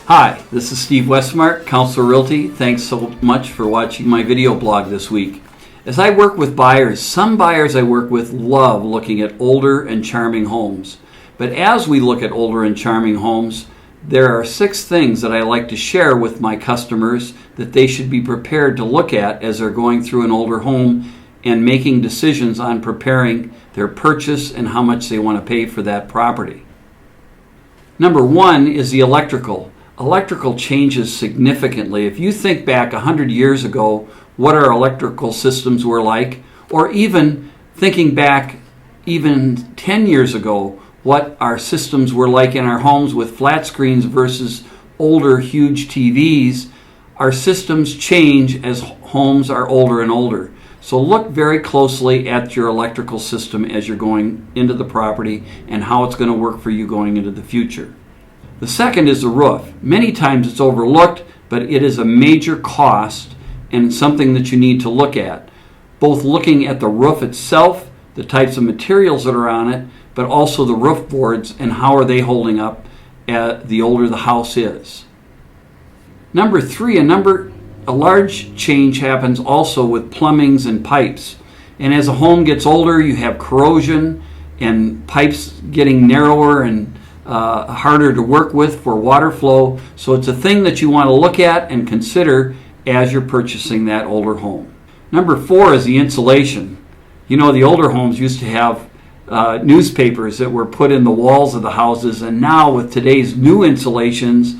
Hi, this is Steve Westmark, Counselor Realty. Thanks so much for watching my video blog this week. As I work with buyers, some buyers I work with love looking at older and charming homes. But as we look at older and charming homes, there are 6 things that I like to share with my customers that they should be prepared to look at as they're going through an older home and making decisions on preparing their purchase and how much they want to pay for that property. Number 1 is the electrical. Electrical changes significantly. If you think back 100 years ago, what our electrical systems were like, or even thinking back even 10 years ago, what our systems were like in our homes with flat screens versus older huge TVs, our systems change as homes are older and older. So look very closely at your electrical system as you're going into the property and how it's going to work for you going into the future. The second is the roof. Many times it's overlooked, but it is a major cost and something that you need to look at. Both looking at the roof itself, the types of materials that are on it, but also the roof boards and how are they holding up the older the house is. Number 3, a large change happens also with plumbings and pipes. And as a home gets older, you have corrosion and pipes getting narrower and harder to work with for water flow. So it's a thing that you want to look at and consider as you're purchasing that older home. Number 4 is the insulation. You know, the older homes used to have newspapers that were put in the walls of the houses, and now with today's new insulations,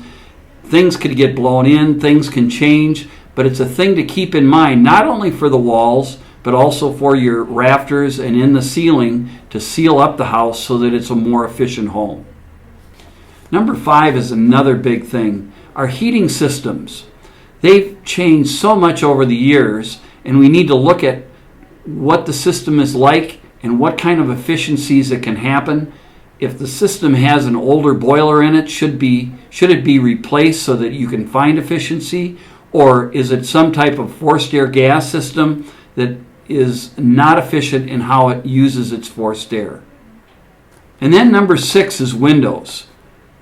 things could get blown in, things can change, but it's a thing to keep in mind, not only for the walls, but also for your rafters and in the ceiling to seal up the house so that it's a more efficient home. Number 5 is another big thing. Our heating systems. They've changed so much over the years, and we need to look at what the system is like and what kind of efficiencies that can happen. If the system has an older boiler in it, should it be replaced so that you can find efficiency? Or is it some type of forced air gas system that is not efficient in how it uses its forced air? And then number 6 is windows.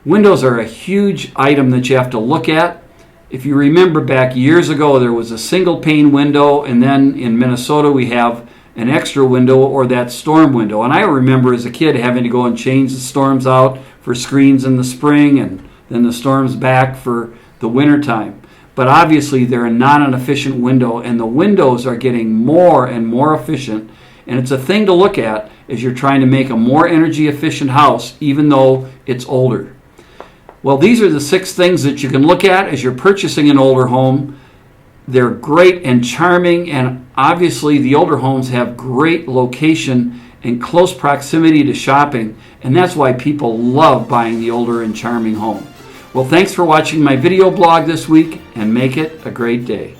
Windows are a huge item that you have to look at. If you remember back years ago, there was a single pane window, and then in Minnesota we have an extra window or that storm window. And I remember as a kid having to go and change the storms out for screens in the spring and then the storms back for the winter time. But obviously they're not an efficient window, and the windows are getting more and more efficient. And it's a thing to look at as you're trying to make a more energy efficient house, even though it's older. Well, these are the 6 things that you can look at as you're purchasing an older home. They're great and charming, and obviously the older homes have great location and close proximity to shopping, and that's why people love buying the older and charming home. Well, thanks for watching my video blog this week, and make it a great day.